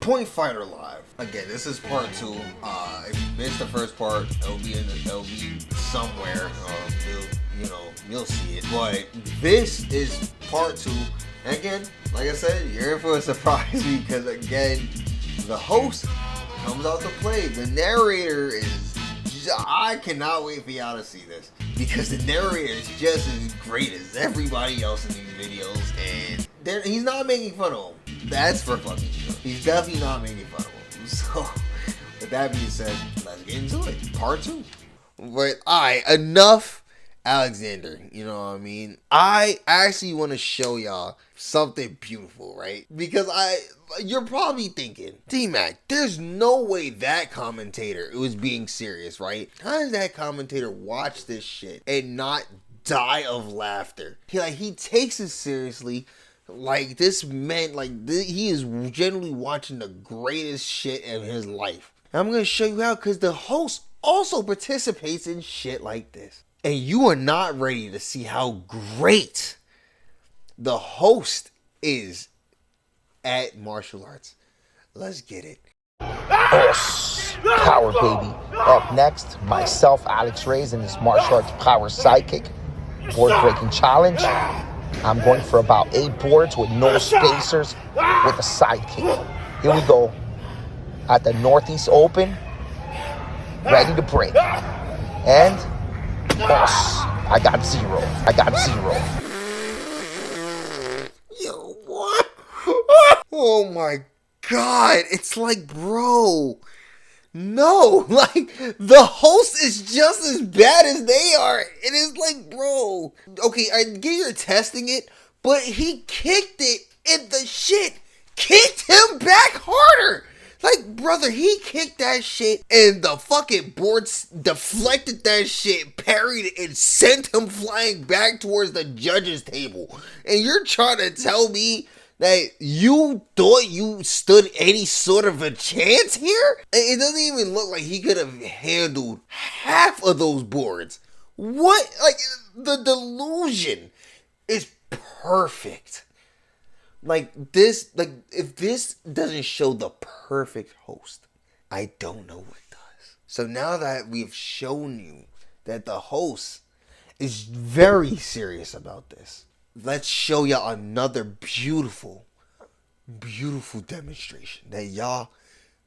Point Fighter Live. Again, this is part 2. If you missed the first part, it'll be somewhere. You'll see it. But this is part 2. And again, like I said, you're in for a surprise because again, the host comes out to play. The narrator is. I cannot wait for y'all to see this because the narrator is just as great as everybody else in these videos, and he's not making fun of him. That's for fucking sure. He's definitely not making fun of him. So, with that being said, let's get into it. Part 2. But alright, enough Alexander. You know what I mean? I actually want to show y'all something beautiful, right? Because you're probably thinking, D-Mac, there's no way that commentator was being serious, right? How does that commentator watch this shit and not die of laughter? He takes it seriously. Like, this meant, he is generally watching the greatest shit in his life. And I'm going to show you how, because the host also participates in shit like this. And you are not ready to see how great the host is at martial arts. Let's get it. Yes, power baby. Up next, myself, Alex Reyes, in this martial arts power sidekick board breaking challenge. I'm going for about 8 boards with no spacers with a sidekick. Here we go. At the Northeast Open, ready to break. And yes, I got 0. Yo, what? Oh my god. It's like, bro. No, the host is just as bad as they are. It is like, bro. Okay, I get you're testing it, but he kicked it and the shit kicked him back harder. Like, brother, he kicked that shit and the fucking boards deflected that shit, parried it, and sent him flying back towards the judge's table. And you're trying to tell me that you thought you stood any sort of a chance here? It doesn't even look like he could have handled half of those boards. What? The delusion is perfect. If this doesn't show the perfect host, I don't know what does. So now that we've shown you that the host is very serious about this, let's show y'all another beautiful demonstration that y'all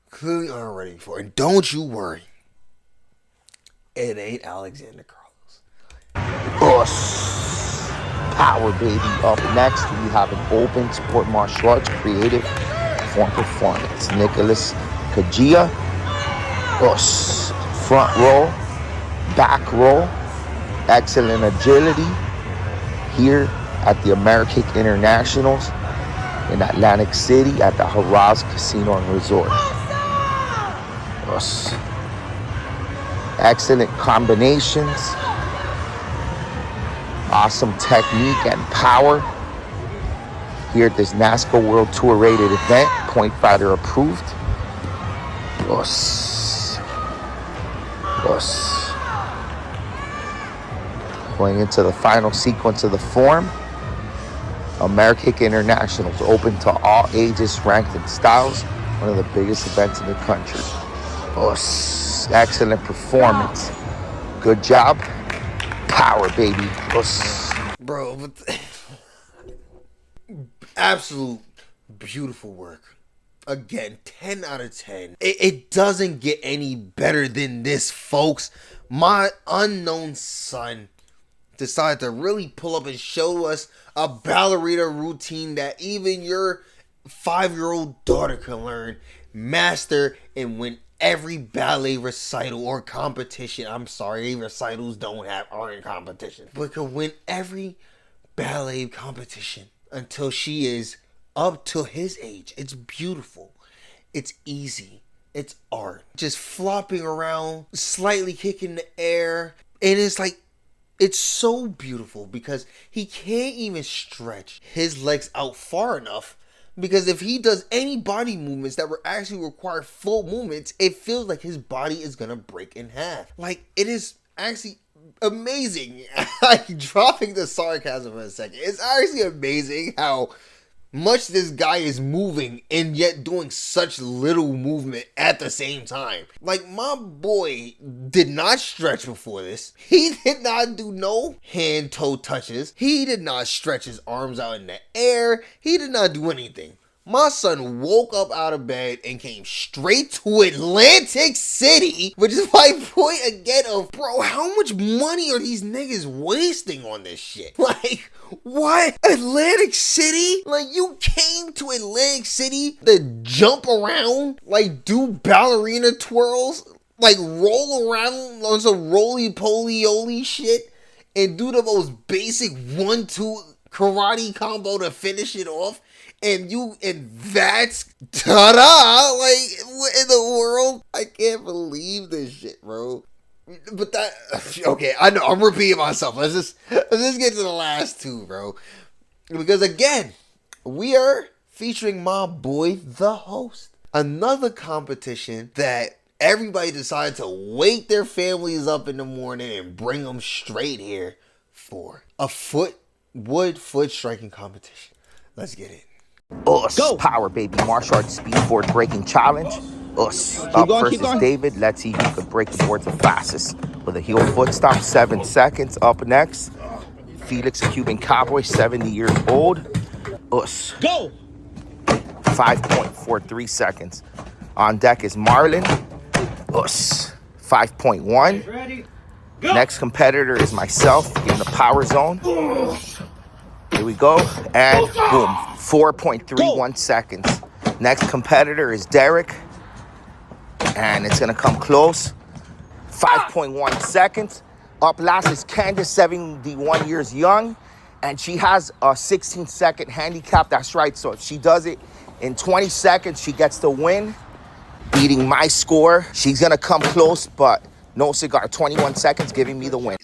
clearly aren't ready for. And don't you worry, it ain't Alexander Carlos. Power baby. Up next, we have an open sport martial arts creative form performance. Nicholas Kajia. Front row, back row, excellent agility here at the Amerikick Internationals in Atlantic City at the Haraz Casino and Resort. Excellent combinations, awesome technique and power here at this NASCAR World Tour rated event, Point Fighter approved. Going into the final sequence of the form. Amerikick Internationals, open to all ages, ranked in styles, one of the biggest events in the country. Excellent performance. Good job. Power, baby. Bro, absolute beautiful work. Again, 10 out of 10. It doesn't get any better than this, folks. My unknown son decided to really pull up and show us a ballerina routine that even your 5-year-old daughter can learn, master, and win every ballet recital or competition. I'm sorry, recitals aren't in competition, but can win every ballet competition until she is up to his age. It's beautiful. It's easy. It's art. Just flopping around, slightly kicking the air, and it's so beautiful because he can't even stretch his legs out far enough, because if he does any body movements that were actually require full movements, it feels like his body is gonna break in half. It is actually amazing. Dropping the sarcasm for a second, it's actually amazing how much this guy is moving and yet doing such little movement at the same time. Like, my boy did not stretch before this. He did not do no hand-toe touches. He did not stretch his arms out in the air. He did not do anything. My son woke up out of bed and came straight to Atlantic City, which is my point again of, bro, how much money are these niggas wasting on this shit? Like, what? Atlantic City? Like, you came to Atlantic City to jump around, like, do ballerina twirls, like, roll around on some roly-poly-oly shit, and do the most basic 1-2 karate combo to finish it off? And that's ta-da! Like, what in the world? I can't believe this shit, bro. But that, okay, I know, I'm repeating myself. Let's just get to the last two, bro. Because again, we are featuring my boy, the host. Another competition that everybody decided to wake their families up in the morning and bring them straight here for a wood foot striking competition. Let's get it. Us. Go. Power, baby. Martial arts speed board breaking challenge. Us. Up first is David. Let's see who can break the board the fastest. With a heel foot stop, 7 seconds. Up next, Felix Cuban Cowboy, 70 years old. Us. Go. 5.43 seconds. On deck is Marlon. Us. 5.1. Ready? Go. Next competitor is myself in the power zone. Here we go. And boom. 4.31 seconds. Next competitor is Derek. And it's going to come close. 5.1 seconds. Up last is Candace, 71 years young. And she has a 16-second handicap. That's right. So if she does it in 20 seconds, she gets the win, beating my score. She's going to come close, but no cigar. 21 seconds, giving me the win.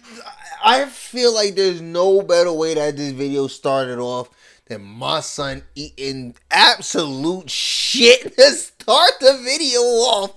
I feel like there's no better way that this video started off than my son eating absolute shit to start the video off,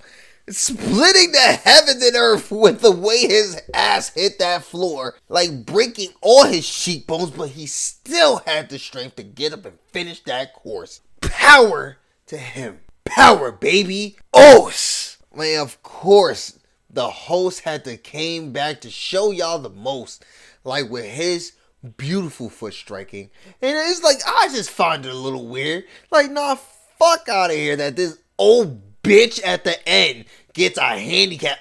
splitting the heavens and earth with the way his ass hit that floor, like breaking all his cheekbones, but he still had the strength to get up and finish that course. Power to him. Power, baby. Os. Man, of course, the host had to came back to show y'all the most, like with his beautiful foot striking. And it's like, I just find it a little weird. Like, nah, fuck out of here that this old bitch at the end gets a handicap.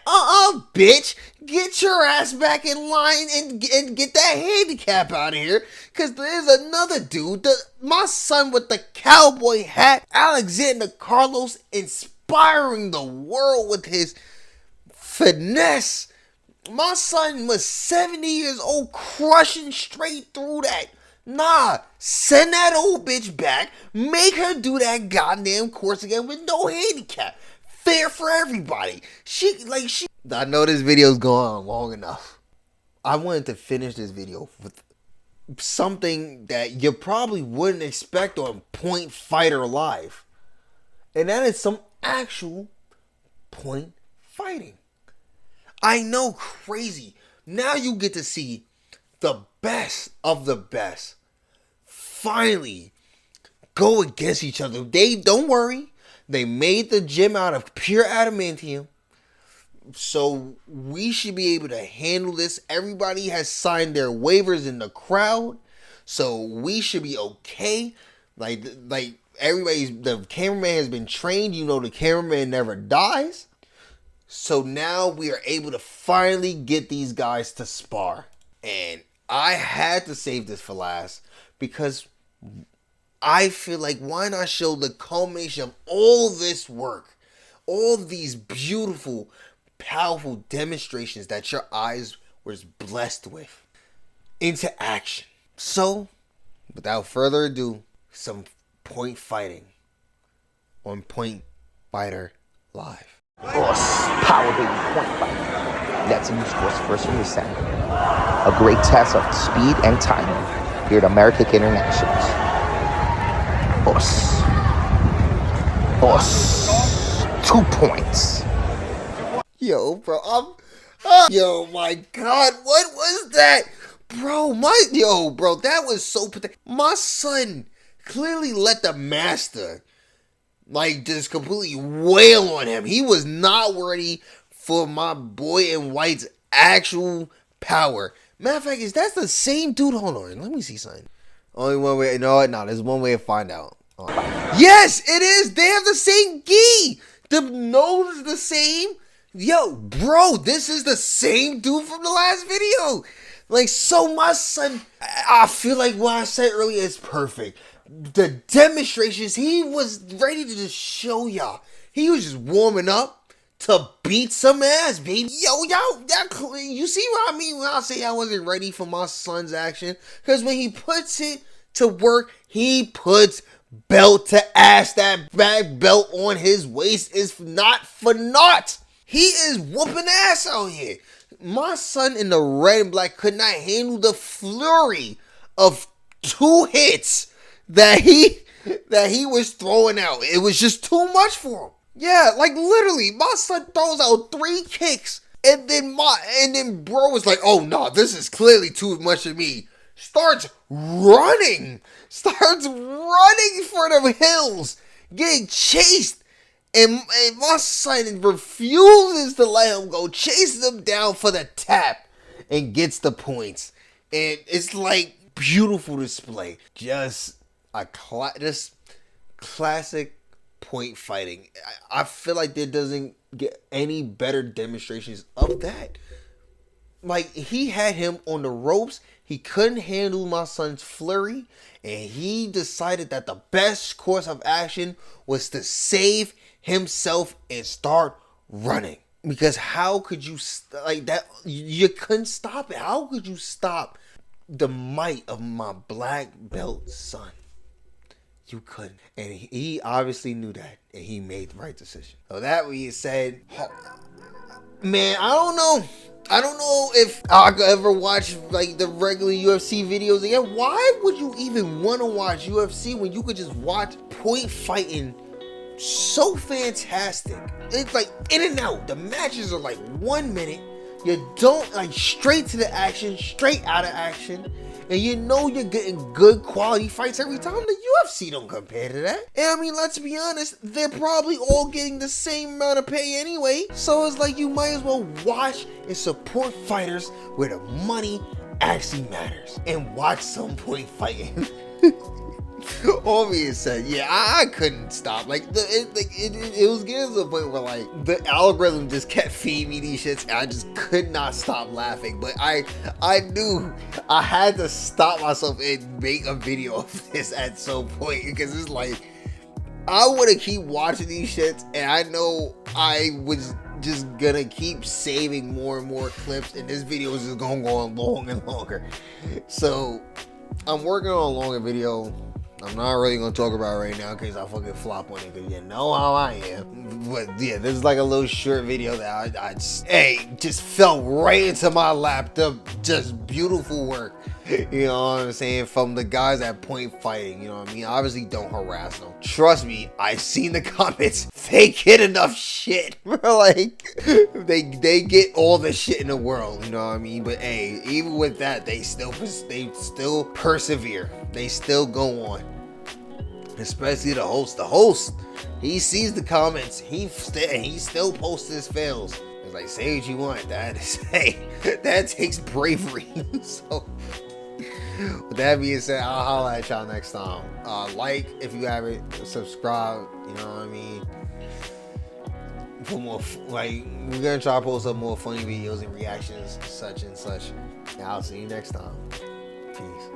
Bitch, get your ass back in line and get that handicap out of here. Cause there's another dude, my son with the cowboy hat, Alexander Carlos, inspiring the world with his finesse. My son was 70 years old, crushing straight through that. Nah, send that old bitch back. Make her do that goddamn course again with no handicap. Fair for everybody. I know this video's going on long enough. I wanted to finish this video with something that you probably wouldn't expect on Point Fighter Live. And that is some actual point fighting. I know, crazy. Now you get to see the best of the best finally go against each other. Don't worry, they made the gym out of pure adamantium, so we should be able to handle this. Everybody has signed their waivers in the crowd, so we should be okay. Like the cameraman has been trained. You know, the cameraman never dies. So now we are able to finally get these guys to spar. And I had to save this for last because I feel like, why not show the culmination of all this work, all these beautiful, powerful demonstrations that your eyes was blessed with into action. So, without further ado, some point fighting on Point Fighter Live. Power, baby. Point fighting. Let's use force first from the center. A great test of speed and timing here at American Internationals. Us. 2 points. Yo, bro, yo, my God, what was that? Bro, that was so pathetic. My son clearly let the master like just completely wail on him. He was not ready for my boy in white's actual power. Matter of fact, is that the same dude? Hold on, let me see something. Only one way. No, there's one way to find out. Yes, it is. They have the same gi. The nose is the same. Yo, bro, this is the same dude from the last video. Like, so my son, I feel like what I said earlier is perfect. The demonstrations, he was ready to just show y'all. He was just warming up to beat some ass, baby. Yo, you see what I mean when I say I wasn't ready for my son's action? Because when he puts it to work, he puts belt to ass. That back belt on his waist is not for naught. He is whooping ass out here. My son in the red and black could not handle the flurry of 2 hits that he was throwing out. It was just too much for him. Yeah, like literally, my son throws out 3 kicks, and then bro was like, "Oh no, this is clearly too much of me." Starts running for the hills, getting chased, and my son refuses to let him go, chases him down for the tap, and gets the points. And it's like beautiful display, just classic point fighting. I feel like there doesn't get any better demonstrations of that. Like, he had him on the ropes. He couldn't handle my son's flurry, and he decided that the best course of action was to save himself and start running. Because how could you like that? You couldn't stop it. How could you stop the might of my black belt son? You couldn't. And he obviously knew that, and he made the right decision. So that being said, man, I don't know if I could ever watch like the regular UFC videos again. Why would you even want to watch UFC when you could just watch point fighting so fantastic? It's like in and out. The matches are like 1 minute. You don't like straight to the action, straight out of action. And you know you're getting good quality fights every time. The UFC don't compare to that. And I mean, let's be honest, they're probably all getting the same amount of pay anyway. So it's like you might as well watch and support fighters where the money actually matters. And watch some point fighting. All being said, yeah, I couldn't stop. Like, it was getting to the point where, like, the algorithm just kept feeding me these shits, and I just could not stop laughing. But I knew I had to stop myself and make a video of this at some point, because it's like, I want to keep watching these shits, and I know I was just gonna keep saving more and more clips, and this video is just gonna go on long and longer. So, I'm working on a longer video. I'm not really gonna talk about it right now because I fucking flop on it, because you know how I am. But yeah, this is like a little short video that I just fell right into my lap. Just beautiful work. You know what I'm saying? From the guys at Point Fighting, you know what I mean? Obviously don't harass them. Trust me, I've seen the comments. They get enough shit. Like, they get all the shit in the world, you know what I mean? But hey, even with that, they still persevere. They still go on. Especially the host. The host, he sees the comments. He still posts his fails. It's like, say what you want. That takes bravery. So, with that being said, I'll holla at y'all next time. Like if you haven't, subscribe. You know what I mean? For more, like, we're gonna try to post up more funny videos and reactions, such and such. And I'll see you next time. Peace.